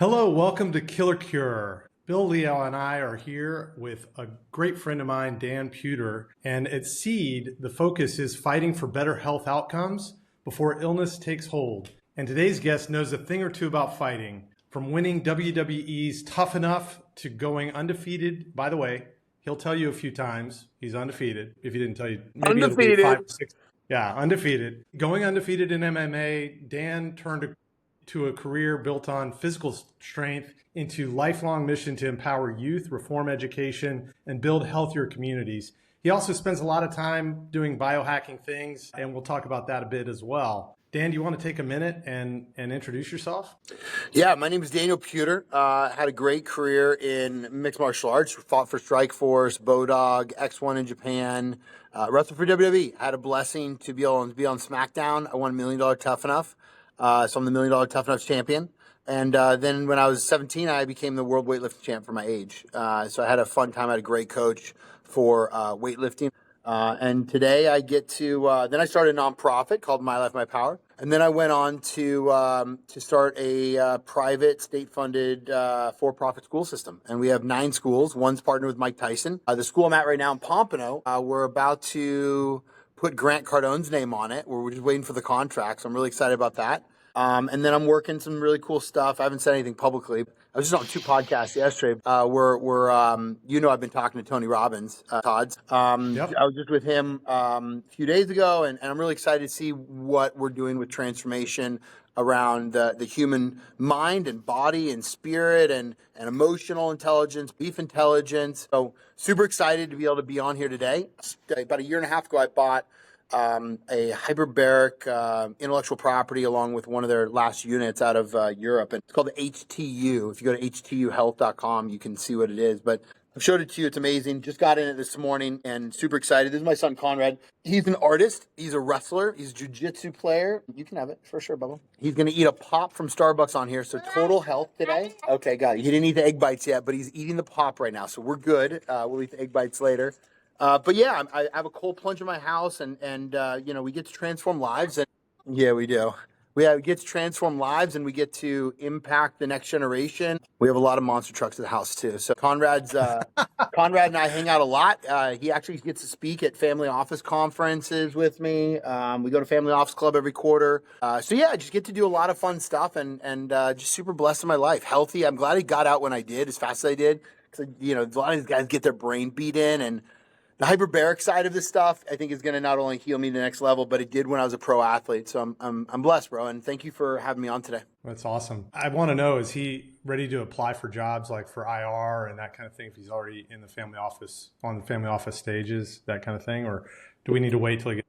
Hello, welcome to Killer Cure. Bill Leo and I are here with a great friend of mine, Dan Puder. And at Seed, the focus is fighting for better health outcomes before illness takes hold. And today's guest knows a thing or two about fighting, from winning WWE's Tough Enough to going undefeated. By the way, he'll tell you a few times he's undefeated. If he didn't tell you, maybe it'll be 5 or 6. Yeah, undefeated. Going undefeated in MMA, Dan turned to a career built on physical strength into lifelong mission to empower youth, reform education, and build healthier communities. He also spends a lot of time doing biohacking things, and we'll talk about that a bit as well. Dan, do you want to take a minute and introduce yourself? Yeah, my name is Daniel Puder. Had a great career in mixed martial arts. Fought for Strikeforce, Bodog, X1 in Japan. Wrestled for WWE. Had a blessing to be able to be on SmackDown. I won $1 Million Tough Enough. So I'm the $1 Million Tough Enough champion. And then when I was 17, I became the world weightlifting champ for my age. So I had a fun time. I had a great coach for weightlifting. And today I get to, then I started a nonprofit called My Life, My Power. And then I went on to start a private, state-funded, for-profit school system. And we have 9 schools. One's partnered with Mike Tyson. The school I'm at right now in Pompano, we're about to put Grant Cardone's name on it. We're just waiting for the contract, so I'm really excited about that. And then I'm working some really cool stuff. I haven't said anything publicly. I was just on 2 podcasts yesterday. I've been talking to Tony Robbins, Todd's. Yep. I was just with him a few days ago, and I'm really excited to see what we're doing with transformation around the human mind and body and spirit and emotional intelligence, beef intelligence. So super excited to be able to be on here today. About a year and a half ago, I bought a hyperbaric intellectual property along with one of their last units out of Europe. And it's called the HTU. If you go to htuhealth.com, you can see what it is. But I've showed it to you. It's amazing. Just got in it this morning and super excited. This is my son, Conrad. He's an artist. He's a wrestler. He's a jiu-jitsu player. You can have it for sure, Bubba. He's going to eat a pop from Starbucks on here. So total health today. Okay, got it. He didn't eat the egg bites yet, but he's eating the pop right now. So we're good. We'll eat the egg bites later. But yeah, I have a cold plunge in my house, and we get to transform lives. And yeah, we do. We get to transform lives, and we get to impact the next generation. We have a lot of monster trucks at the house too. So Conrad and I hang out a lot. He actually gets to speak at family office conferences with me. We go to Family Office Club every quarter. So yeah, I just get to do a lot of fun stuff, and just super blessed in my life. Healthy. I'm glad I got out when I did, as fast as I did, because a lot of these guys get their brain beat in, and the hyperbaric side of this stuff, I think, is going to not only heal me to the next level, but it did when I was a pro athlete. So I'm blessed, bro. And thank you for having me on today. That's awesome. I want to know, is he ready to apply for jobs like for IR and that kind of thing if he's already in the family office, on the family office stages, that kind of thing? Or do we need to wait till he gets...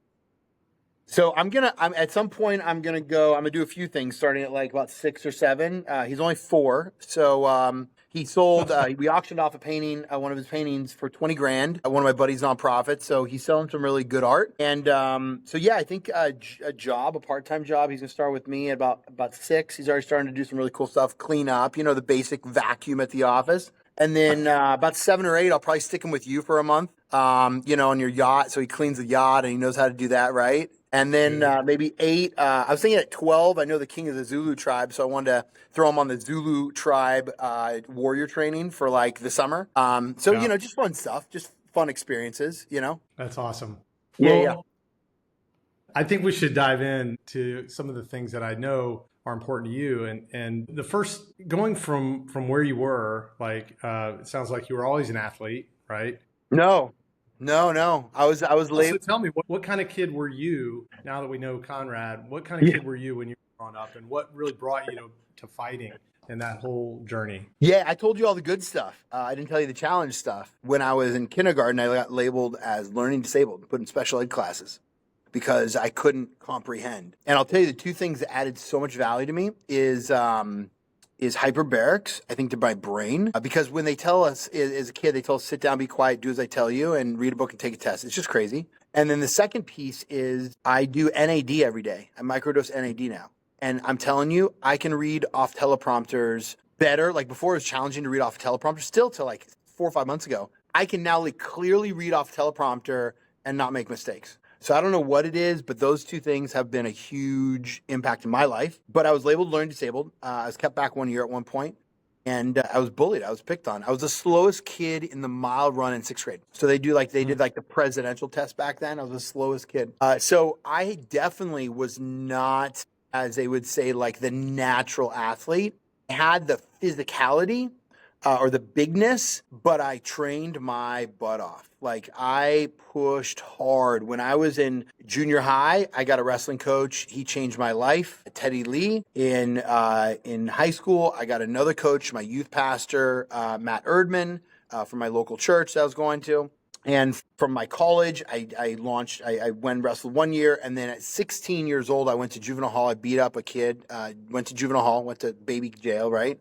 So at some point, I'm going to do a few things starting at like about 6 or 7. He's only 4. So, he sold, we auctioned off a painting, one of his paintings for 20 grand, one of my buddy's nonprofits. So he's selling some really good art. And, so yeah, I think a part-time job, he's going to start with me at about 6. He's already starting to do some really cool stuff, clean up, the basic vacuum at the office. And then, about 7 or 8, I'll probably stick him with you for a month, on your yacht. So he cleans the yacht and he knows how to do that, right? And then maybe 8, I was thinking at 12, I know the king of the Zulu tribe, so I wanted to throw him on the Zulu tribe warrior training for like the summer. Just fun stuff, just fun experiences, That's awesome. Yeah. I think we should dive into some of the things that I know are important to you. And the first, going from where you were, like, it sounds like you were always an athlete, right? No. I was So labeled. tell me, what kind of kid were you, now that we know Conrad, what kind of kid were you when you were growing up, and what really brought you to fighting in that whole journey? Yeah, I told you all the good stuff. I didn't tell you the challenge stuff. When I was in kindergarten, I got labeled as learning disabled, put in special ed classes because I couldn't comprehend. And I'll tell you the 2 things that added so much value to me is hyperbarics, I think, to my brain. Because when they tell us as a kid, they tell us, sit down, be quiet, do as I tell you, and read a book and take a test. It's just crazy. And then the second piece is I do NAD every day. I microdose NAD now. And I'm telling you, I can read off teleprompters better. Like before, it was challenging to read off a teleprompter, still till like 4 or 5 months ago. I can now like clearly read off teleprompter and not make mistakes. So I don't know what it is, but those 2 things have been a huge impact in my life. But I was labeled learning disabled. I was kept back 1 year at one point. and I was bullied. I was picked on. I was the slowest kid in the mile run in sixth grade. So they did like the presidential test back then. I was the slowest kid. So I definitely was not, as they would say, like the natural athlete. I had the physicality or the bigness, but I trained my butt off. Like I pushed hard. When I was in junior high, I got a wrestling coach. He changed my life. Teddy Lee. In high school, I got another coach, my youth pastor, Matt Erdman, from my local church that I was going to. And from my college, I went and wrestled 1 year. And then at 16 years old, I went to juvenile hall. I beat up a kid, went to juvenile hall, went to baby jail, right?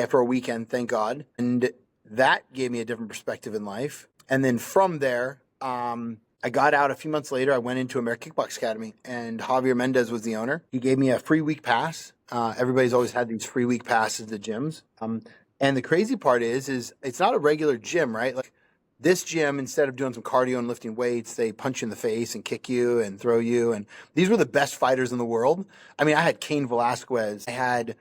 For a weekend, thank God. And that gave me a different perspective in life. And then from there, I got out a few months later. I went into American Kickbox Academy, and Javier Mendez was the owner. He gave me a free week pass. Everybody's always had these free week passes to gyms. And the crazy part is it's not a regular gym, right? Like this gym, instead of doing some cardio and lifting weights, they punch you in the face and kick you and throw you. And these were the best fighters in the world. I mean, I had Cain Velasquez. I had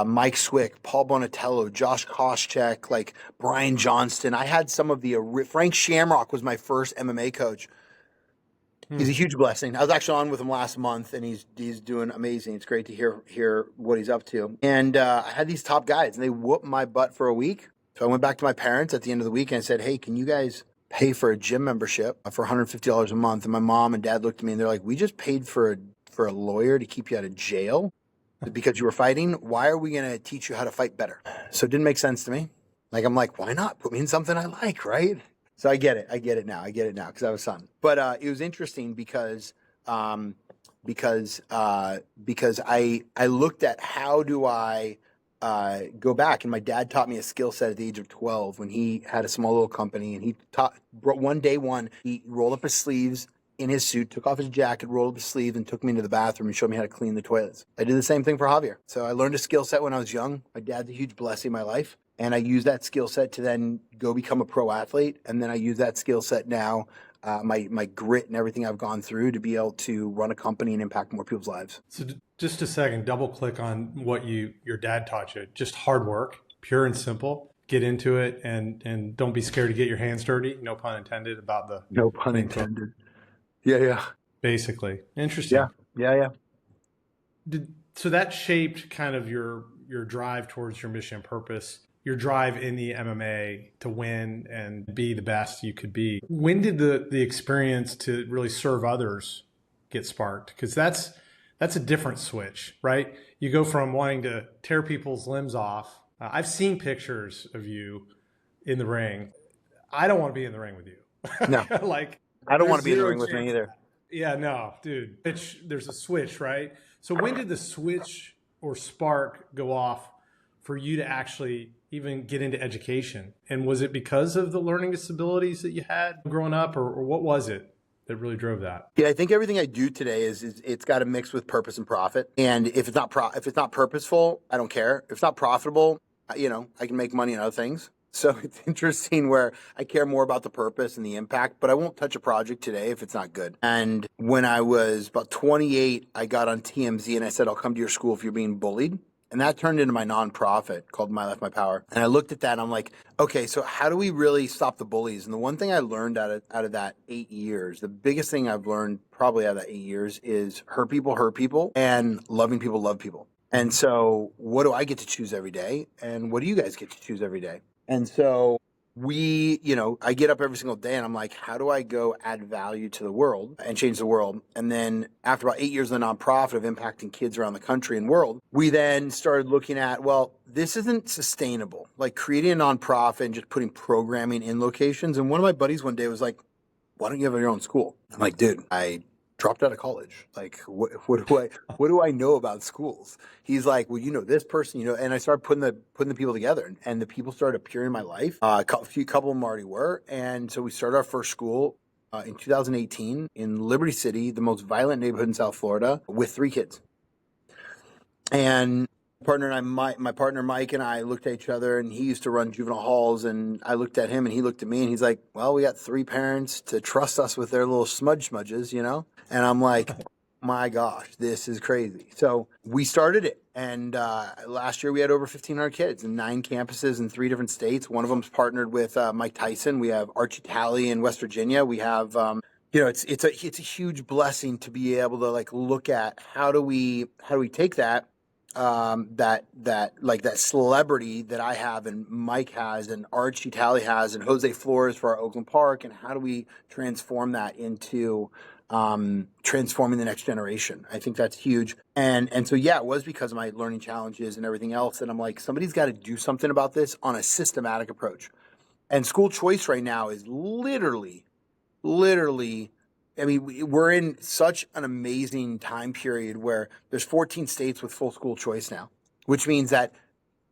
Mike Swick, Paul Bonatello, Josh Koscheck, like Brian Johnston. I had some of the Frank Shamrock was my first MMA coach. He's a huge blessing. I was actually on with him last month, and he's doing amazing. It's great to hear what he's up to. And I had these top guys, and they whooped my butt for a week. So I went back to my parents at the end of the week and I said, "Hey, can you guys pay for a gym membership for $150 a month?" And my mom and dad looked at me and they're like, "We just paid for a lawyer to keep you out of jail because you were fighting. Why are we going to teach you how to fight better?" So it didn't make sense to me. Like, I'm like, why not? Put me in something I like, right? So I get it now because I was son. But it was interesting because I looked at how do I go back, and my dad taught me a skill set at the age of 12 when he had a small little company, and he he rolled up his sleeves in his suit, took off his jacket, rolled up his sleeves, and took me into the bathroom and showed me how to clean the toilets. I did the same thing for Javier. So I learned a skill set when I was young. My dad's a huge blessing in my life. And I use that skill set to then go become a pro athlete. And then I use that skill set now, my grit and everything I've gone through to be able to run a company and impact more people's lives. So just a second, double click on what your dad taught you. Just hard work, pure and simple. Get into it and don't be scared to get your hands dirty. No pun intended about the. No pun intended. Yeah. Basically. Interesting. Yeah. So that shaped kind of your drive towards your mission and purpose, your drive in the MMA to win and be the best you could be. When did the experience to really serve others get sparked? Because that's a different switch, right? You go from wanting to tear people's limbs off. I've seen pictures of you in the ring. I don't want to be in the ring with you. No. Like, I don't want to be in the ring with me either. Yeah, no, dude. There's a switch, right? So when did the switch or spark go off for you to actually even get into education? And was it because of the learning disabilities that you had growing up, or what was it that really drove that? Yeah, I think everything I do today is it's got to mix with purpose and profit. And if it's not purposeful, I don't care. If it's not profitable, I can make money on other things. So it's interesting where I care more about the purpose and the impact, but I won't touch a project today if it's not good. And when I was about 28, I got on TMZ and I said, "I'll come to your school if you're being bullied." And that turned into my nonprofit called My Life, My Power. And I looked at that and I'm like, okay, so how do we really stop the bullies? And the one thing I learned out of that 8 years, the biggest thing I've learned probably out of that 8 years is hurt people, and loving people love people. And so what do I get to choose every day? And what do you guys get to choose every day? And so I get up every single day and I'm like, how do I go add value to the world and change the world? And then after about 8 years in the nonprofit of impacting kids around the country and world, we then started looking at, well, this isn't sustainable. Like creating a nonprofit and just putting programming in locations. And one of my buddies one day was like, "Why don't you have your own school?" I'm like, "Dude, I dropped out of college. Like, what do I know about schools?" He's like, "Well, this person, and I started putting the people together, and the people started appearing in my life. A couple of them already were. And so we started our first school in 2018 in Liberty City, the most violent neighborhood in South Florida, with 3 kids. And my partner Mike and I looked at each other, and he used to run juvenile halls, and I looked at him and he looked at me and he's like, "Well, we got 3 parents to trust us with their little smudges, And I'm like, my gosh, this is crazy. So we started it. And last year we had over 1,500 kids in 9 campuses in 3 different states. One of them's partnered with Mike Tyson. We have Archie Talley in West Virginia. We have, it's a huge blessing to be able to like look at how do we take that that celebrity that I have and Mike has and Archie Talley has and Jose Flores for our Oakland Park, and how do we transform that into transforming the next generation? I think that's huge. And so yeah, it was because of my learning challenges and everything else. And I'm like, somebody's got to do something about this on a systematic approach. And school choice right now is literally, I mean, we're in such an amazing time period where there's 14 states with full school choice now, which means that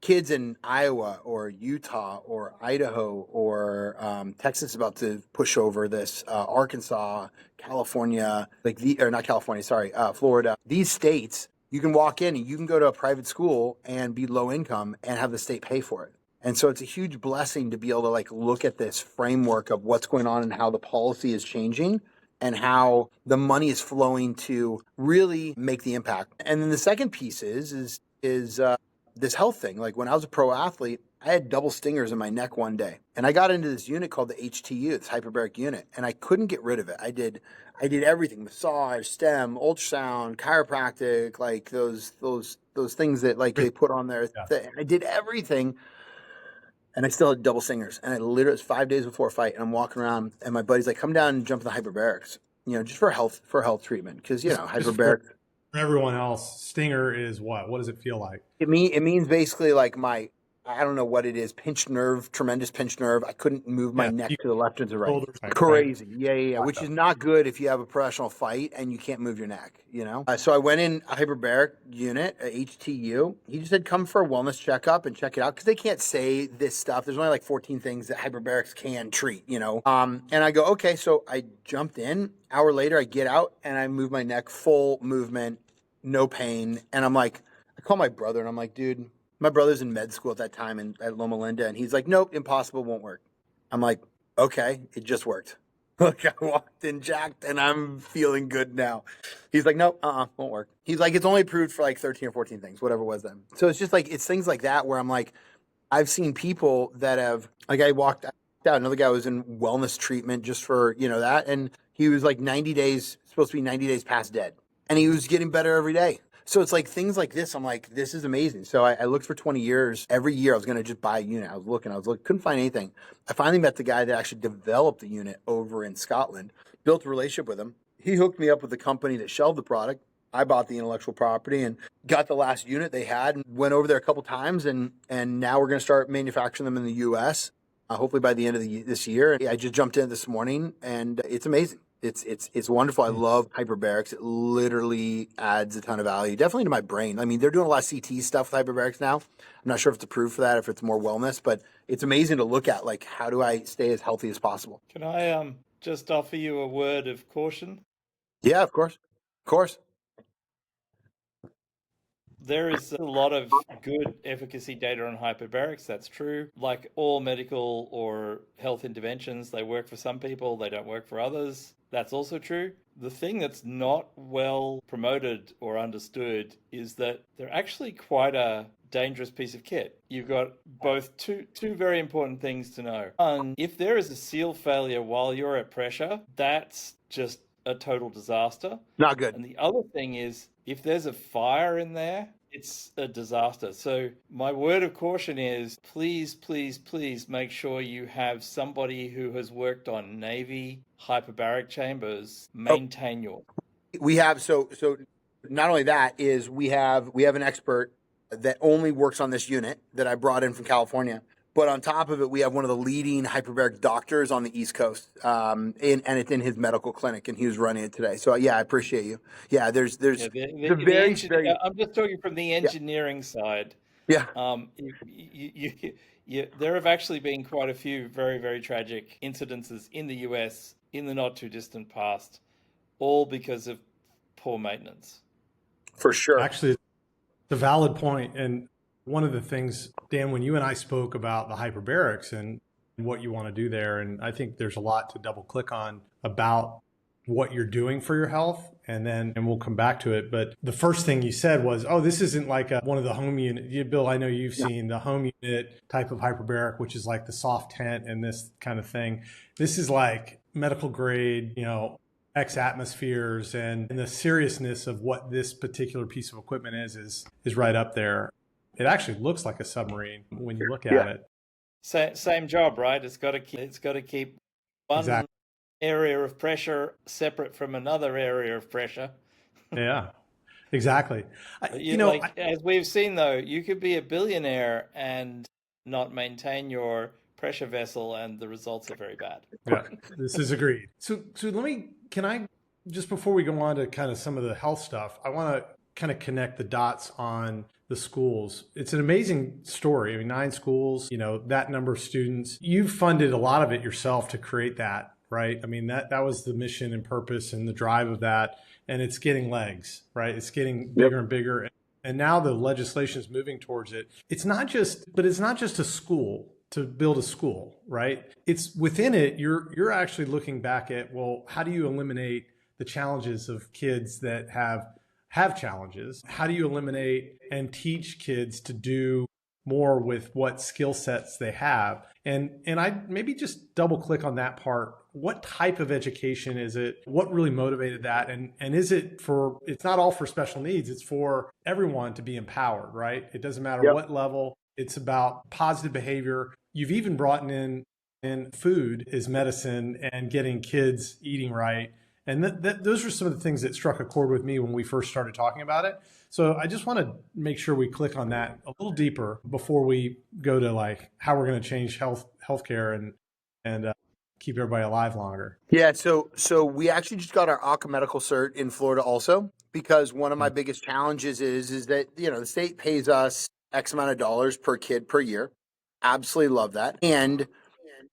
kids in Iowa or Utah or Idaho or Texas is about to push over this, Arkansas, California, not California, sorry, Florida. These states, you can walk in and you can go to a private school and be low income and have the state pay for it. And so it's a huge blessing to be able to like look at this framework of what's going on and how the policy is changing and how the money is flowing to really make the impact. And then the second piece is this health thing. Like when I was a pro athlete, I had double stingers in my neck one day, and I got into this unit called the HTU, this hyperbaric unit, and I couldn't get rid of it. I did everything: massage, stem, ultrasound, chiropractic, like those things that like they put on there. Yeah. I did everything. And I still had double stingers. And it was 5 days before a fight. And I'm walking around and my buddy's like, come down and jump in the hyperbarics, just for health treatment. Cause hyperbaric. For everyone else, stinger is what? What does it feel like? It means basically like I don't know what it is, pinched nerve, tremendous pinched nerve. I couldn't move my neck to the left or to the right. Crazy. Right? Yeah. Which is not good if you have a professional fight and you can't move your neck, So I went in a hyperbaric unit, a HTU. He just said, come for a wellness checkup and check it out. Because they can't say this stuff. There's only like 14 things that hyperbarics can treat, And I go, okay. So I jumped in. Hour later, I get out and I move my neck, full movement, no pain. And I'm like, I call my brother and I'm like, dude, my brother's in med school at that time at Loma Linda, and he's like, nope, impossible, won't work. I'm like, okay, it just worked. Like I walked in jacked and I'm feeling good now. He's like, nope, won't work. He's like, it's only approved for like 13 or 14 things, whatever it was then. So it's just like, it's things like that where I'm like, I've seen people that have, like I walked out, another guy was in wellness treatment just for, that. And he was like 90 days, supposed to be 90 days past dead. And he was getting better every day. So it's like things like this. I'm like, this is amazing. So I looked for 20 years. Every year I was going to just buy a unit. I was looking, couldn't find anything. I finally met the guy that actually developed the unit over in Scotland, built a relationship with him. He hooked me up with the company that shelved the product. I bought the intellectual property and got the last unit they had and went over there a couple times. And now we're going to start manufacturing them in the US, hopefully by the end of this year. I just jumped in this morning and it's amazing. It's wonderful. I love hyperbarics. It literally adds a ton of value, definitely to my brain. I mean, they're doing a lot of CT stuff with hyperbarics now. I'm not sure if it's approved for that, if it's more wellness, but it's amazing to look at, like, how do I stay as healthy as possible? Can I just offer you a word of caution? Yeah, of course. Of course. There is a lot of good efficacy data on hyperbarics. That's true. Like all medical or health interventions, they work for some people, they don't work for others. That's also true. The thing that's not well promoted or understood is that they're actually quite a dangerous piece of kit. You've got both two very important things to know. One, if there is a seal failure while you're at pressure, that's just a total disaster. Not good. And the other thing is, if there's a fire in there, it's a disaster. So my word of caution is please make sure you have somebody who has worked on Navy hyperbaric chambers maintain your. We have so not only that is we have an expert that only works on this unit that I brought in from California. But on top of it, we have one of the leading hyperbaric doctors on the East Coast, and it's in his medical clinic, and he was running it today. So yeah, I appreciate you. Yeah, there's I'm just talking from the engineering side. Yeah. There have actually been quite a few very, very tragic incidences in the US in the not too distant past, all because of poor maintenance. For sure. Actually, it's a valid point. And one of the things, Dan, when you and I spoke about the hyperbarics and what you want to do there, and I think there's a lot to double click on about what you're doing for your health. And we'll come back to it. But the first thing you said was, oh, this isn't like one of the home unit. Bill, I know you've seen the home unit type of hyperbaric, which is like the soft tent and this kind of thing. This is like medical grade, X atmospheres, and the seriousness of what this particular piece of equipment is right up there. It actually looks like a submarine when you look at it. Same job, right? It's got to keep one Exactly. area of pressure separate from another area of pressure. Yeah, exactly. As we've seen, though, you could be a billionaire and not maintain your pressure vessel, and the results are very bad. Yeah, this is agreed. So can I, just before we go on to kind of some of the health stuff, I want to kind of connect the dots on the schools. It's an amazing story. I mean, 9 schools, that number of students. You've funded a lot of it yourself to create that, right? I mean, that was the mission and purpose and the drive of that. And it's getting legs, right? It's getting bigger and bigger. And now the legislation is moving towards it. It's not just a school to build a school, right? It's within it, you're actually looking back at, well, how do you eliminate the challenges of kids that have challenges? How do you eliminate and teach kids to do more with what skill sets they have? And I maybe just double click on that part. What type of education is it? What really motivated that? And is it it's not all for special needs, it's for everyone to be empowered, right? It doesn't matter what level. It's about positive behavior. You've even brought in food as medicine and getting kids eating right. And those are some of the things that struck a chord with me when we first started talking about it. So I just want to make sure we click on that a little deeper before we go to like how we're going to change healthcare and keep everybody alive longer. Yeah. So we actually just got our ACA medical cert in Florida also, because one of my biggest challenges is that, the state pays us X amount of dollars per kid per year. Absolutely love that. And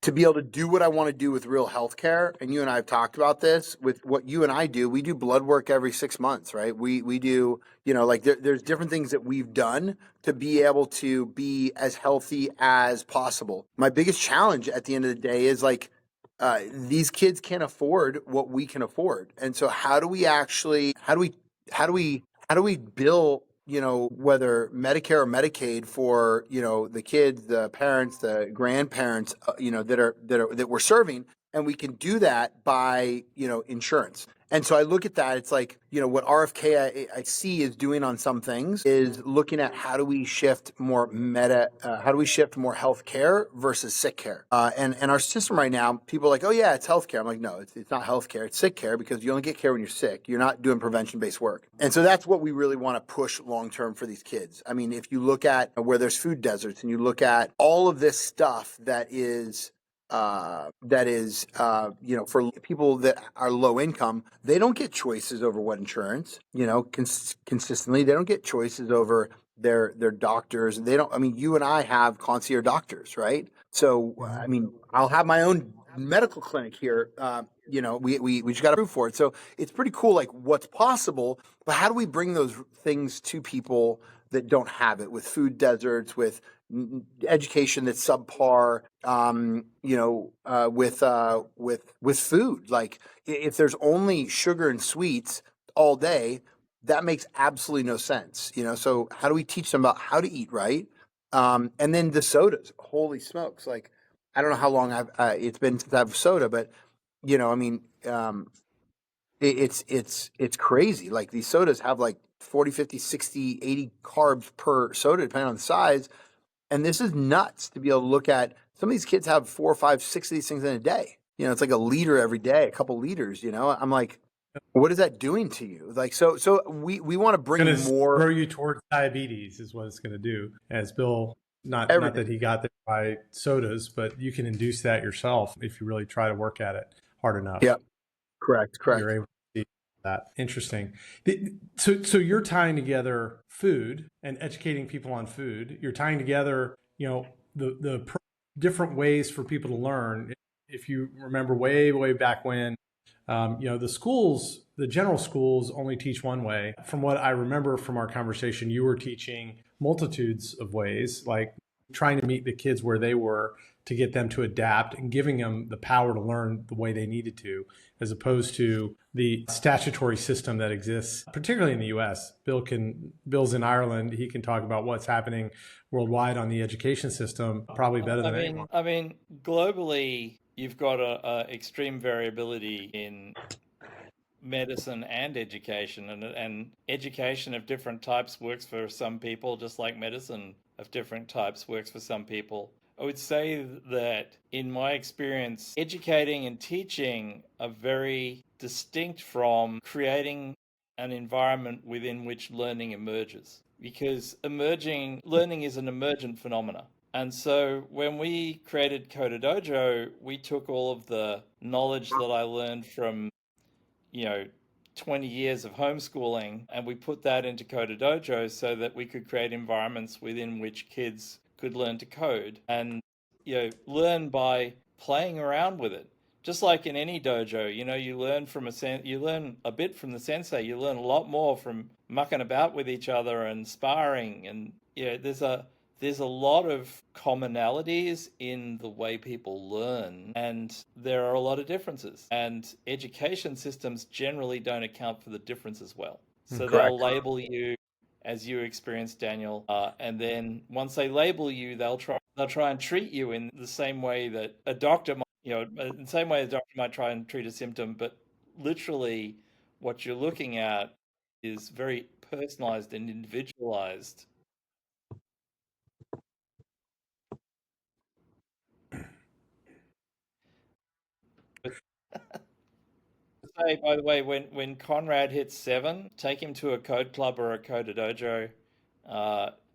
to be able to do what I want to do with real healthcare, and you and I have talked about this with what you and I do, we do blood work every 6 months, right? We do, there's different things that we've done to be able to be as healthy as possible. My biggest challenge at the end of the day is these kids can't afford what we can afford. And so how do we bill, whether Medicare or Medicaid for, the kids, the parents, the grandparents, that we're serving, and we can do that by, insurance. And so I look at that, it's like, what RFK I see is doing on some things is looking at how do we shift more health care versus sick care. And our system right now, people are like, oh yeah, it's healthcare. I'm like, no, it's not healthcare, it's sick care, because you only get care when you're sick. You're not doing prevention-based work. And so that's what we really want to push long-term for these kids. I mean, if you look at where there's food deserts and you look at all of this stuff that is for people that are low income, they don't get choices over what insurance, consistently. They don't get choices over their doctors. You and I have concierge doctors, right? So, I'll have my own medical clinic here. We just got approved for it. So it's pretty cool, like what's possible, but how do we bring those things to people that don't have it, with food deserts, with education that's subpar, with food. Like if there's only sugar and sweets all day, that makes absolutely no sense. So how do we teach them about how to eat right? And then the sodas, holy smokes. Like, I don't know how long it's been since I've soda, but it's crazy. Like these sodas have like 40, 50, 60, 80 carbs per soda, depending on the size. And this is nuts to be able to look at. Some of these kids have 4, 5, 6 of these things in a day. It's like a liter every day, a couple liters, I'm like, what is that doing to you? Like, so we want to bring more. Grow you towards diabetes is what it's going to do. As Bill, not that he got there by sodas, but you can induce that yourself if you really try to work at it hard enough. Yeah, correct. You're able to see that. Interesting. So you're tying together food and educating people on food. You're tying together, the different ways for people to learn. If you remember way back when, the general schools only teach one way. From what I remember from our conversation, you were teaching multitudes of ways, like trying to meet the kids where they were, to get them to adapt and giving them the power to learn the way they needed to, as opposed to the statutory system that exists, particularly in the US. Bill's in Ireland. He can talk about what's happening worldwide on the education system probably better than anyone. I mean, globally, you've got a extreme variability in medicine and education, and education of different types works for some people, just like medicine of different types works for some people. I would say that in my experience, educating and teaching are very distinct from creating an environment within which learning emerges, because emerging learning is an emergent phenomena. And so when we created Coder Dojo, we took all of the knowledge that I learned from, 20 years of homeschooling, and we put that into Coder Dojo so that we could create environments within which kids could learn to code and, learn by playing around with it. Just like in any dojo, you learn you learn a bit from the sensei. You learn a lot more from mucking about with each other and sparring. And there's a lot of commonalities in the way people learn, and there are a lot of differences. And education systems generally don't account for the differences well. So they'll label you as you experienced, Daniel, and then once they label you, they'll try and treat you in the same way that a doctor might, in the same way a doctor might try and treat a symptom, but literally what you're looking at is very personalized and individualized. Say, by the way, when Conrad hits 7, take him to a code club or a Coder Dojo,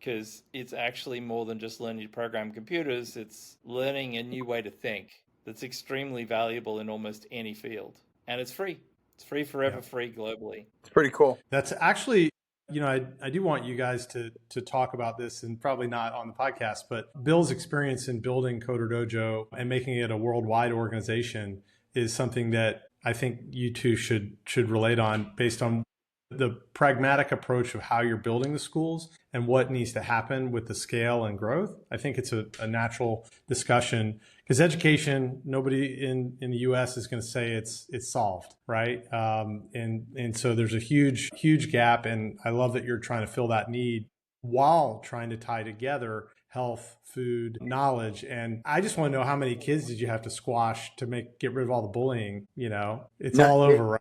because it's actually more than just learning to program computers. It's learning a new way to think that's extremely valuable in almost any field, and it's free. It's free forever, free globally. It's pretty cool. That's actually, I do want you guys to talk about this, and probably not on the podcast, but Bill's experience in building Coder Dojo and making it a worldwide organization is something that I think you two should relate on, based on the pragmatic approach of how you're building the schools and what needs to happen with the scale and growth. I think it's a natural discussion, because education, nobody in the US is going to say it's solved, right? And so there's a huge gap, and I love that you're trying to fill that need while trying to tie together health, food, knowledge. And I just want to know, how many kids did you have to squash to get rid of all the bullying? It's all over, right?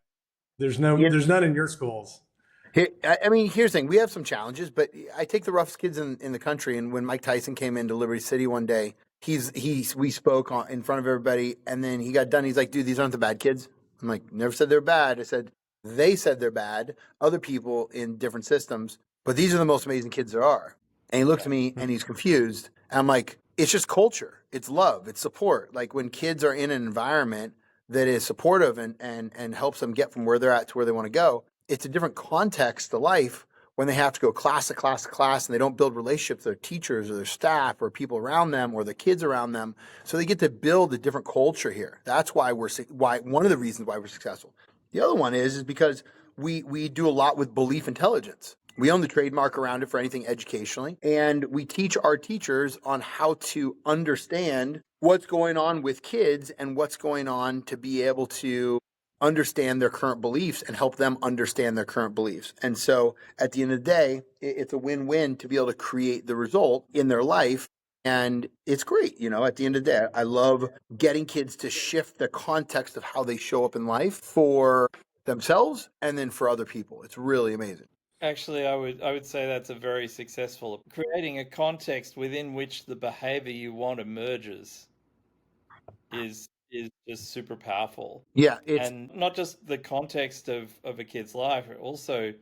There's none in your schools. I mean, here's the thing. We have some challenges, but I take the roughest kids in the country. And when Mike Tyson came into Liberty City one day, we spoke in front of everybody, and then he got done. He's like, dude, these aren't the bad kids. I'm like, never said they're bad. I said, they said they're bad, other people in different systems, but these are the most amazing kids there are. And he looks at me and he's confused. And I'm like, it's just culture. It's love. It's support. Like, when kids are in an environment that is supportive and helps them get from where they're at to where they want to go, it's a different context to life when they have to go class to class to class, and they don't build relationships with their teachers or their staff or people around them or the kids around them. So they get to build a different culture here. That's why one of the reasons why we're successful. The other one is because we do a lot with belief intelligence. We own the trademark around it for anything educationally, and we teach our teachers on how to understand what's going on with kids and what's going on to be able to understand their current beliefs and help them understand their current beliefs. And so at the end of the day, it's a win-win to be able to create the result in their life. And it's great. At the end of the day, I love getting kids to shift the context of how they show up in life for themselves and then for other people. It's really amazing. Actually, I would say that's a very successful, creating a context within which the behavior you want emerges is just super powerful. Yeah, and not just the context of a kid's life, but also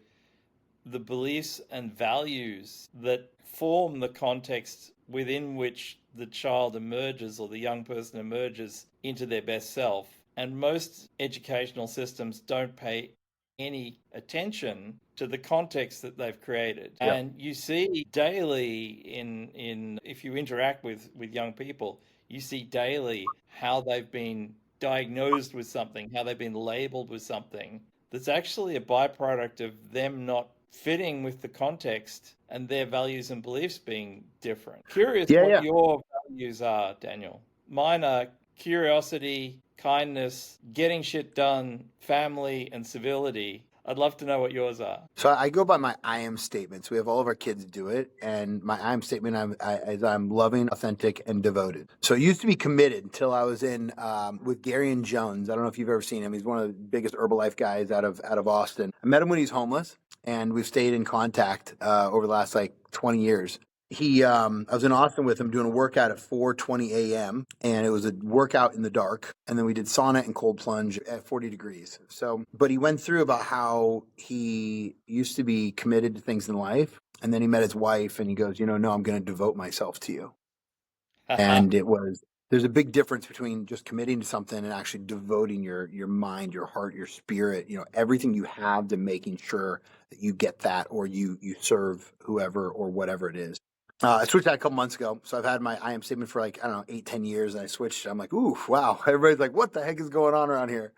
the beliefs and values that form the context within which the child emerges, or the young person emerges into their best self. And most educational systems don't pay any attention to the context that they've created. Yep. And you see daily in if you interact with young people, you see daily how they've been diagnosed with something, how they've been labeled with something that's actually a byproduct of them not fitting with the context and their values and beliefs being different. Curious what your values are, Daniel. Mine are curiosity, kindness, getting shit done, family, and civility. I'd love to know what yours are. So I go by my I am statements. We have all of our kids do it, and my I am statement is I'm loving, authentic, and devoted. So it used to be committed until I was in with Gary and Jones. I don't know if you've ever seen him. He's one of the biggest Herbalife guys out of Austin. I met him when he's homeless, and we've stayed in contact over the last like 20 years. I was in Austin with him doing a workout at 4:20 a.m. and it was a workout in the dark. And then we did sauna and cold plunge at 40 degrees. But he went through about how he used to be committed to things in life. And then he met his wife and he goes, no, I'm going to devote myself to you. And there's a big difference between just committing to something and actually devoting your mind, your heart, your spirit, everything you have to making sure that you get that, or you serve whoever or whatever it is. I switched that a couple months ago. So I've had my I am statement for 8-10 years, and I switched. I'm like, ooh, wow. Everybody's like, what the heck is going on around here?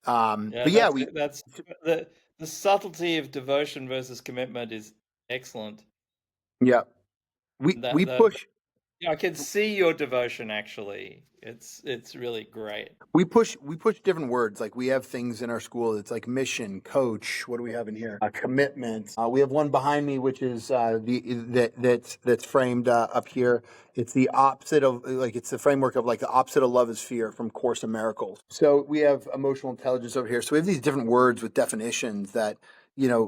That's the subtlety of devotion versus commitment is excellent. Yeah. We push. Yeah, I can see your devotion actually. It's really great. We push different words. Like we have things in our school. It's like mission, coach. What do we have in here? Commitment. We have one behind me, which is that's framed up here. It's the opposite of it's the framework of the opposite of love is fear from Course in Miracles. So we have emotional intelligence over here. So we have these different words with definitions that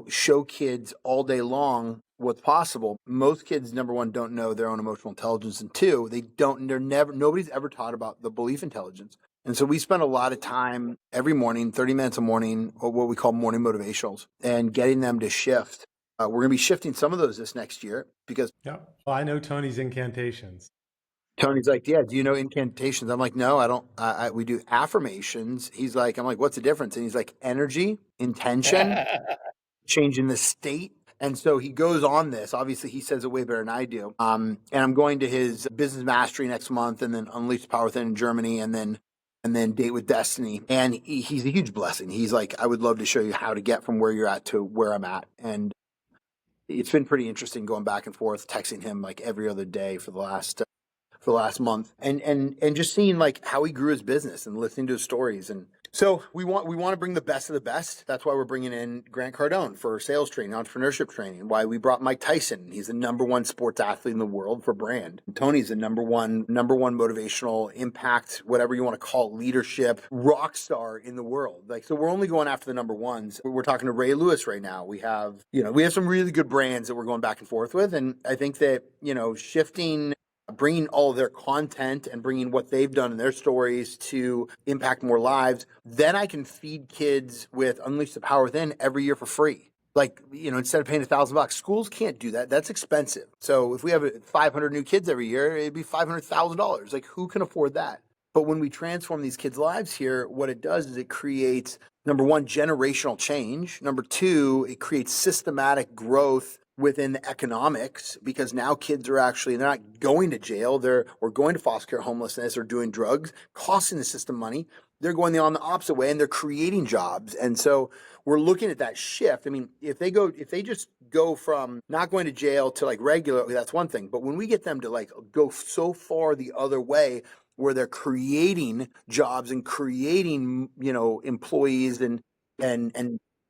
show kids all day long what's possible. Most kids, number one, don't know their own emotional intelligence, and two, nobody's ever taught about the belief intelligence. And so we spend a lot of time every morning, 30 minutes a morning, or what we call morning motivationals, and getting them to shift. We're going to be shifting some of those this next year because. Yeah. Well, I know Tony's incantations. Tony's like, yeah, do you know incantations? I'm like, no, I don't. We do affirmations. I'm like, what's the difference? And he's like, energy, intention, changing the state. And so he goes on this. Obviously, he says it way better than I do. And I'm going to his business mastery next month, and then Unleash the Power Within in Germany, and then Date with Destiny. And he's a huge blessing. He's like, I would love to show you how to get from where you're at to where I'm at. And it's been pretty interesting going back and forth, texting him like every other day for the last month, and just seeing how he grew his business and listening to his stories. And so we want to bring the best of the best. That's why we're bringing in Grant Cardone for sales training, entrepreneurship training. Why we brought Mike Tyson. He's the number one sports athlete in the world for brand. And Tony's the number one motivational impact, whatever you want to call it, leadership rock star in the world. So we're only going after the number ones. We're talking to Ray Lewis right now. We have some really good brands that we're going back and forth with. And I think that, bringing all of their content and bringing what they've done in their stories to impact more lives, then I can feed kids with Unleash the Power Within every year for free. Instead of paying $1,000, schools can't do that. That's expensive. So if we have 500 new kids every year, it'd be $500,000. Who can afford that? But when we transform these kids' lives here, what it does is it creates, number one, generational change. Number two, it creates systematic growth within the economics, because now kids are they're not going to jail, or going to foster care homelessness or doing drugs, costing the system money. They're going on the opposite way, and they're creating jobs. And so we're looking at that shift. I mean, if they just go from not going to jail to regular, that's one thing. But when we get them to go so far the other way, where they're creating jobs and creating, employees and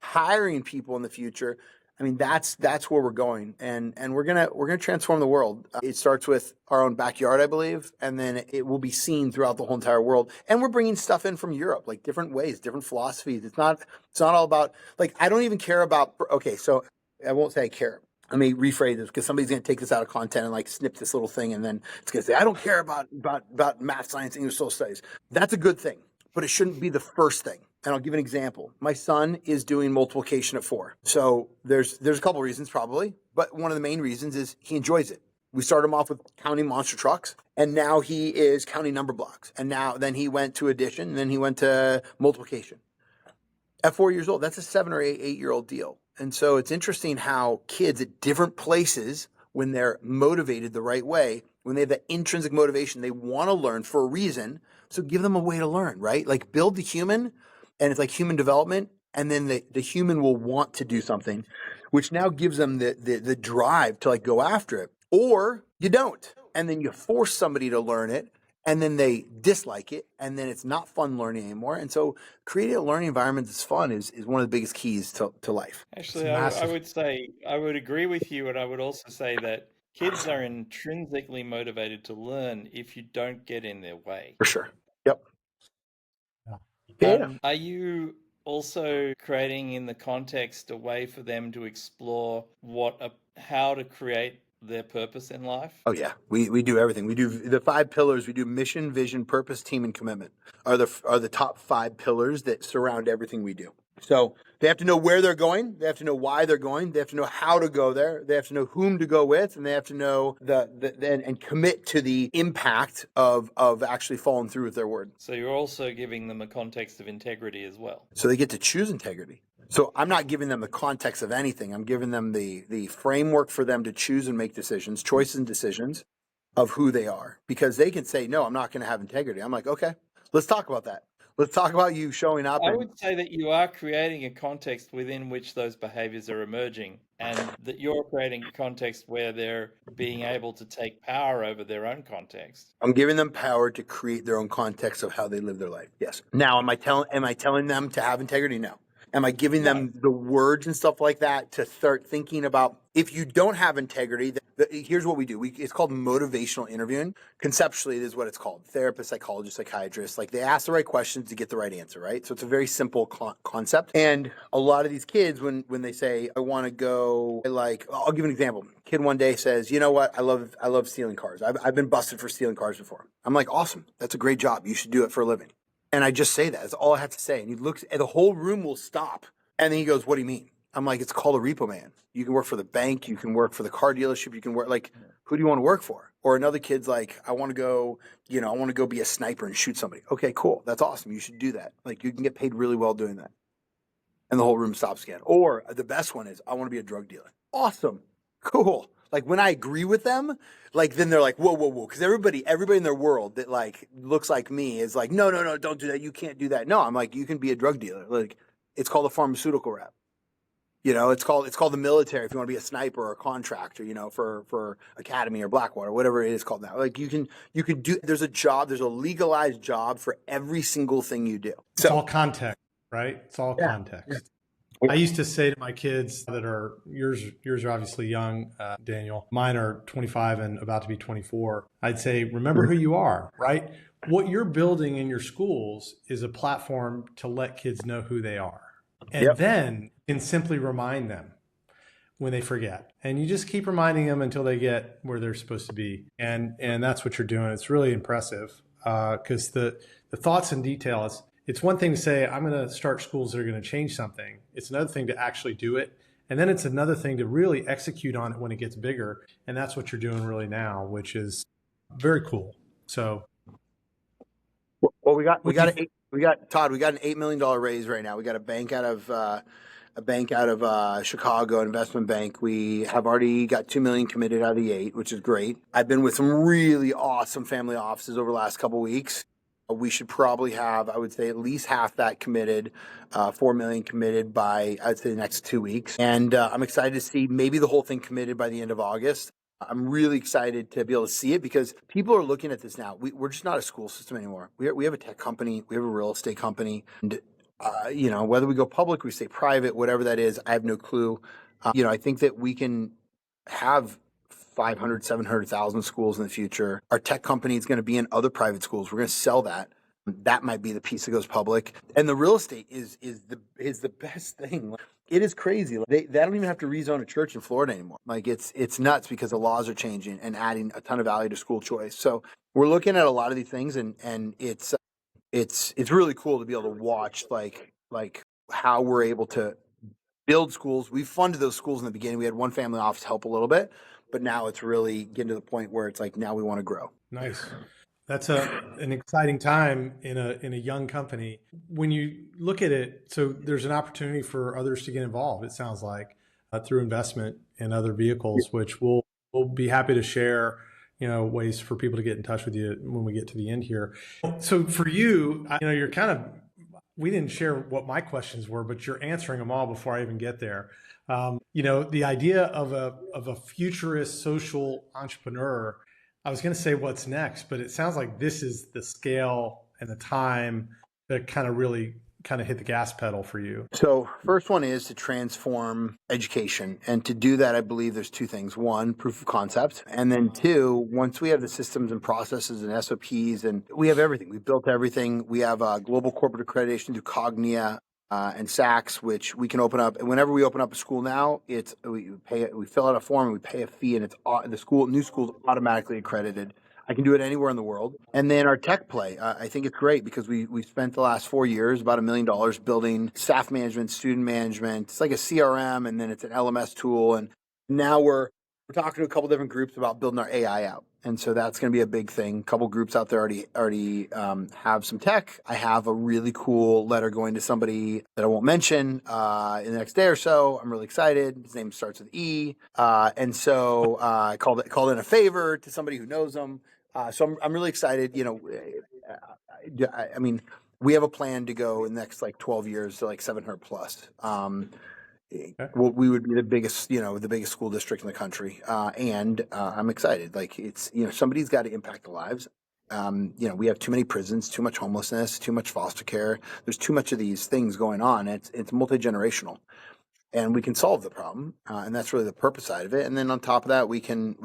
hiring people in the future, I mean, that's where we're going, and we're gonna transform the world. It starts with our own backyard, I believe, and then it will be seen throughout the whole entire world. And we're bringing stuff in from Europe, different ways, different philosophies. It's not all about I don't even care about. Okay, so I won't say I care. Let me rephrase this, because somebody's going to take this out of content and snip this little thing, and then it's going to say, I don't care about math, science, English, social studies. That's a good thing, but it shouldn't be the first thing. And I'll give an example. My son is doing multiplication at 4. So there's a couple of reasons probably, but one of the main reasons is he enjoys it. We started him off with counting monster trucks, and now he is counting number blocks. And then he went to addition, and then he went to multiplication. At 4 years old, that's a 7 or 8-year-old deal. And so it's interesting how kids at different places, when they're motivated the right way, when they have that intrinsic motivation, they want to learn for a reason. So give them a way to learn, right? Build the human, and it's human development, and then the human will want to do something, which now gives them the drive to go after it. Or you don't, and then you force somebody to learn it, and then they dislike it, and then it's not fun learning anymore. And so creating a learning environment that's fun is one of the biggest keys to life. Actually, I massive. would say I would agree with you, and I would also say that kids are intrinsically motivated to learn if you don't get in their way. For sure. Yep. Yeah. Yeah. Are you also creating in the context a way for them to explore how to create their purpose in life? Oh yeah, we do everything. We do the 5 pillars. We do mission, vision, purpose, team, and commitment are the top 5 pillars that surround everything we do. So they have to know where they're going. They have to know why they're going. They have to know how to go there. They have to know whom to go with, and they have to know and commit to the impact of actually following through with their word. So you're also giving them a context of integrity as well. So they get to choose integrity. So I'm not giving them the context of anything. I'm giving them the framework for them to choose and make decisions, choices and decisions of who they are. Because they can say, no, I'm not going to have integrity. I'm like, okay, let's talk about that. Let's talk about you showing up. I would say that you are creating a context within which those behaviors are emerging, and that you're creating a context where they're being able to take power over their own context. I'm giving them power to create their own context of how they live their life. Yes. Now, am I telling them to have integrity? No. Am I giving them the words and stuff like that to start thinking about if you don't have integrity? Here's what we do. It's called motivational interviewing. Conceptually, it is what it's called. Therapists, psychologists, psychiatrists, like they ask the right questions to get the right answer, right? So it's a very simple concept. And a lot of these kids, when they say, I want to go, like, I'll give an example. Kid one day says, you know what? I love stealing cars. I've been busted for stealing cars before. I'm like, awesome. That's a great job. You should do it for a living. And I just say that. That's all I have to say. And he looks, and the whole room will stop. And then he goes, what do you mean? I'm like, it's called a repo man. You can work for the bank. You can work for the car dealership. You can work, like, who do you want to work for? Or another kid's like, I want to go be a sniper and shoot somebody. Okay, cool. That's awesome. You should do that. Like, you can get paid really well doing that. And the whole room stops again. Or the best one is, I want to be a drug dealer. Awesome. Cool. Like when I agree with them, like then they're like, whoa. Because everybody in their world that like looks like me is like, no, don't do that. You can't do that. No, I'm like, you can be a drug dealer. Like it's called a pharmaceutical rep. It's called the military if you want to be a sniper or a contractor, for Academy or Blackwater, whatever it is called now. Like you can do, there's a legalized job for every single thing you do. It's all context, right? It's all context. Yeah. I used to say to my kids that are yours are obviously young, Daniel. Mine are 25 and about to be 24. I'd say, remember who you are, right? What you're building in your schools is a platform to let kids know who they are. And then can simply remind them when they forget. And you just keep reminding them until they get where they're supposed to be. And that's what you're doing. It's really impressive because the thoughts and details. It's one thing to say, I'm going to start schools that are going to change something. It's another thing to actually do it. And then it's another thing to really execute on it when it gets bigger. And that's what you're doing really now, which is very cool. So. Well, we got Todd, we got an $8 million raise right now. We got a bank out of Chicago, investment bank. We have already got $2 million committed out of the 8, which is great. I've been with some really awesome family offices over the last couple of weeks. We should probably have, I would say, at least half that committed, $4 million committed by, I'd say, the next 2 weeks. And I'm excited to see maybe the whole thing committed by the end of August. I'm really excited to be able to see it because people are looking at this now. We're just not a school system anymore. We have a tech company. We have a real estate company. And, whether we go public, we stay private, whatever that is, I have no clue. I think that we can have 500, 700,000 schools in the future. Our tech company is going to be in other private schools. We're going to sell that. That might be the piece that goes public. And the real estate is the best thing. It is crazy. They don't even have to rezone a church in Florida anymore. Like it's nuts because the laws are changing and adding a ton of value to school choice. So we're looking at a lot of these things, and it's really cool to be able to watch like how we're able to build schools. We funded those schools in the beginning. We had one family office help a little bit. But now it's really getting to the point where it's like, now we want to grow. Nice. That's an exciting time in a young company. When you look at it, so there's an opportunity for others to get involved, it sounds like, through investment in other vehicles, which we'll be happy to share, ways for people to get in touch with you when we get to the end here. So for you, you're kind of, we didn't share what my questions were, but you're answering them all before I even get there. The idea of a futurist social entrepreneur, I was going to say what's next, but it sounds like this is the scale and the time that kind of really kind of hit the gas pedal for you. So first one is to transform education. And to do that, I believe there's two things. One, proof of concept. And then two, once we have the systems and processes and SOPs, and we have everything, we've built everything. We have global corporate accreditation through Cognia and SACS, which we can open up. And whenever we open up a school now, we fill out a form and we pay a fee, and it's the new school's automatically accredited. I can do it anywhere in the world. And then our tech play, I think it's great because we spent the last 4 years, about $1 million, building staff management, student management. It's like a CRM, and then it's an LMS tool. And now we're talking to a couple different groups about building our AI out. And so that's going to be a big thing. A couple groups out there already have some tech. I have a really cool letter going to somebody that I won't mention in the next day or so. I'm really excited. His name starts with E. And so I called in a favor to somebody who knows him. So I'm really excited. I mean, we have a plan to go in the next like 12 years to like 700 plus. We would be the biggest school district in the country. And I'm excited. Like it's, somebody's got to impact the lives. We have too many prisons, too much homelessness, too much foster care. There's too much of these things going on. It's multi-generational. And we can solve the problem, and that's really the purpose side of it. And then on top of that, we can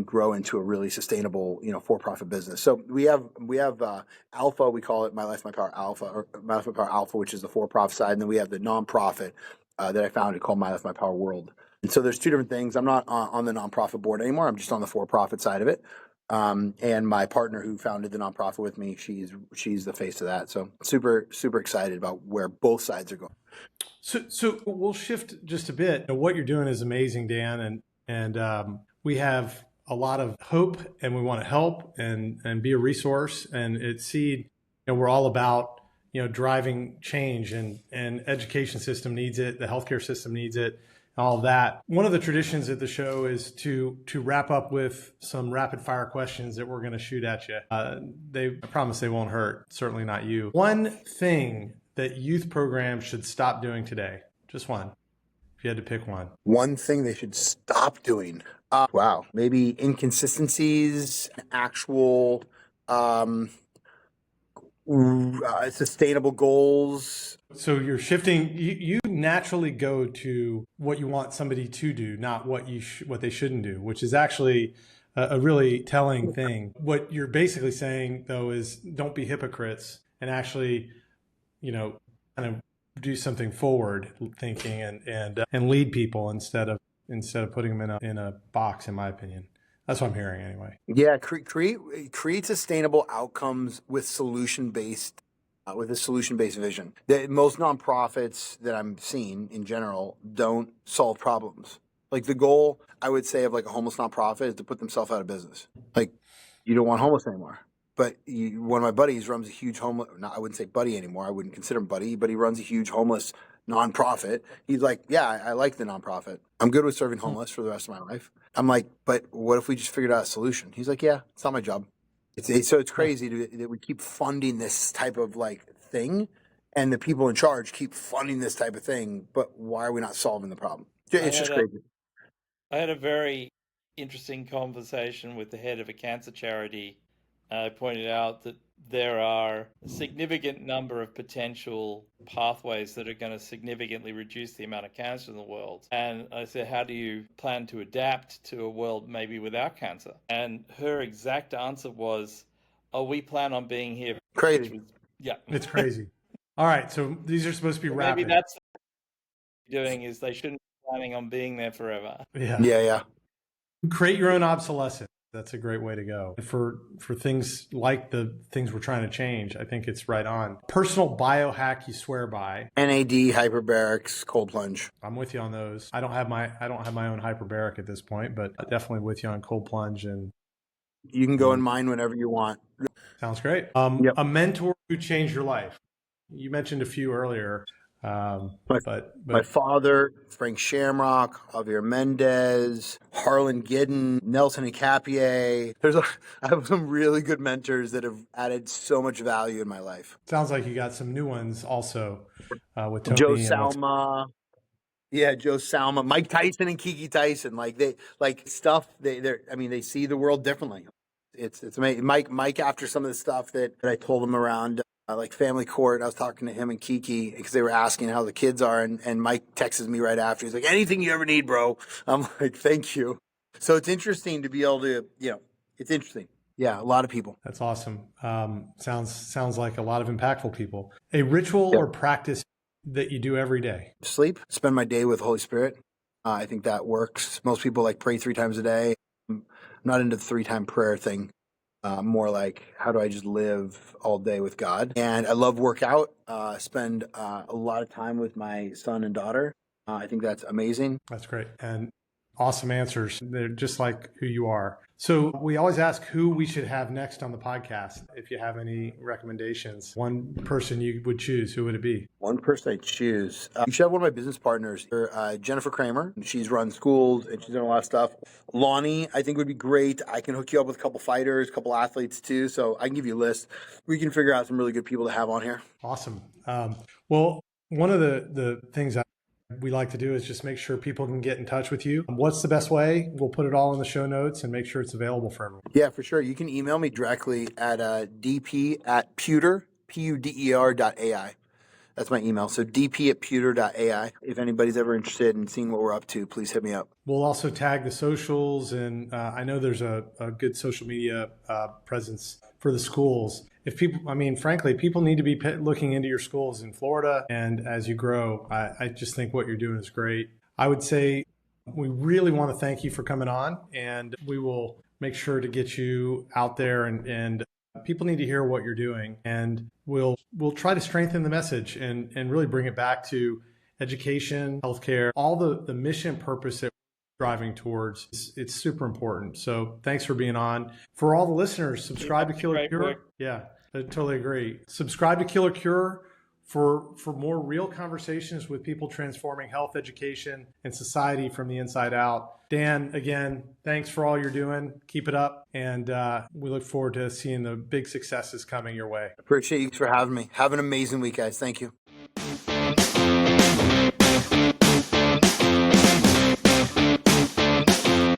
grow into a really sustainable, for-profit business. So we have Alpha. We call it My Life, My Power Alpha, or My Life, My Power Alpha, which is the for-profit side, and then we have the nonprofit that I founded called My Life, My Power World. And so there's two different things. I'm not on the nonprofit board anymore. I'm just on the for-profit side of it. And my partner who founded the nonprofit with me, she's the face of that. So super, super excited about where both sides are going. So we'll shift just a bit. What you're doing is amazing, Dan, and we have a lot of hope, and we want to help and be a resource. And at Seed, we're all about driving change, and education system needs it, the healthcare system needs it, all of that. One of the traditions at the show is to wrap up with some rapid fire questions that we're going to shoot at you. I promise they won't hurt. Certainly not you. One thing that youth programs should stop doing today? Just one. If you had to pick one. One thing they should stop doing. Maybe inconsistencies, actual sustainable goals. So you're shifting. You naturally go to what you want somebody to do, not what they shouldn't do, which is actually a really telling thing. What you're basically saying, though, is don't be hypocrites and actually kind of do something forward thinking and lead people instead of putting them in a box, in my opinion. That's what I'm hearing anyway. Yeah, create sustainable outcomes with a solution-based vision. Most nonprofits that I'm seeing in general don't solve problems. Like the goal, I would say, of like a homeless nonprofit is to put themselves out of business. Like you don't want homeless anymore. But one of my buddies runs a huge homeless, I wouldn't say buddy anymore. I wouldn't consider him buddy, but he runs a huge homeless nonprofit. He's like, yeah, I like the nonprofit. I'm good with serving homeless for the rest of my life. I'm like, but what if we just figured out a solution? He's like, yeah, it's not my job. So it's crazy that we keep funding this type of like thing, and the people in charge keep funding this type of thing. But why are we not solving the problem? It's just crazy. I had a very interesting conversation with the head of a cancer charity. I pointed out that there are a significant number of potential pathways that are going to significantly reduce the amount of cancer in the world. And I said, how do you plan to adapt to a world maybe without cancer? And her exact answer was, we plan on being here. Crazy. Yeah. It's crazy. All right. So these are supposed to be rapid. Maybe that's what they're doing is they shouldn't be planning on being there forever. Yeah. Create your own obsolescence. That's a great way to go. For things like the things we're trying to change, I think it's right on. Personal biohack you swear by. NAD, hyperbarics, cold plunge. I'm with you on those. I don't have my own hyperbaric at this point, but definitely with you on cold plunge. And you can go in mine whenever you want. Sounds great. Yep. A mentor who changed your life. You mentioned a few earlier. My father, Frank Shamrock, Javier Mendez, Harlan Giddin, Nelson Capier. I have some really good mentors that have added so much value in my life. Sounds like you got some new ones also with Tony Joe Salma. Yeah, Joe Salma, Mike Tyson, and Kiki Tyson, they see the world differently. It's amazing. Mike, after some of the stuff that I told him around like family court, I was talking to him and Kiki because they were asking how the kids are, and Mike texts me right after. He's like, "Anything you ever need, bro." I'm like, "Thank you." So it's interesting to be able to, it's interesting. Yeah, a lot of people. That's awesome. Sounds like a lot of impactful people. A ritual or practice that you do every day? Sleep, spend my day with Holy Spirit. I think that works. Most people like pray 3 times a day. I'm not into the 3-time prayer thing. More like, how do I just live all day with God? And I love workout. Spend a lot of time with my son and daughter. I think that's amazing. That's great. And awesome answers. They're just like who you are. So we always ask who we should have next on the podcast. If you have any recommendations, one person you would choose, who would it be? One person I choose. You should have one of my business partners, Jennifer Kramer. She's run schools and she's done a lot of stuff. Lonnie, I think would be great. I can hook you up with a couple fighters, a couple athletes too. So I can give you a list. We can figure out some really good people to have on here. Awesome. Well, one of the things we like to do is just make sure people can get in touch with you. What's the best way? We'll put it all in the show notes and make sure it's available for everyone. Yeah, for sure. You can email me directly at dp@puder, puder.ai. That's my email. So dp@puder.ai. If anybody's ever interested in seeing what we're up to, please hit me up. We'll also tag the socials, and I know there's a good social media presence for the schools. If people, frankly, people need to be looking into your schools in Florida. And as you grow, I just think what you're doing is great. I would say we really want to thank you for coming on, and we will make sure to get you out there, and people need to hear what you're doing. And we'll try to strengthen the message and really bring it back to education, healthcare, all the mission purpose that we're driving towards. It's super important. So thanks for being on. For all the listeners, subscribe to Killer Cure. Work. Yeah, I totally agree. Subscribe to Killer Cure for more real conversations with people transforming health, education, and society from the inside out. Dan, again, thanks for all you're doing. Keep it up. And we look forward to seeing the big successes coming your way. Appreciate you for having me. Have an amazing week, guys. Thank you.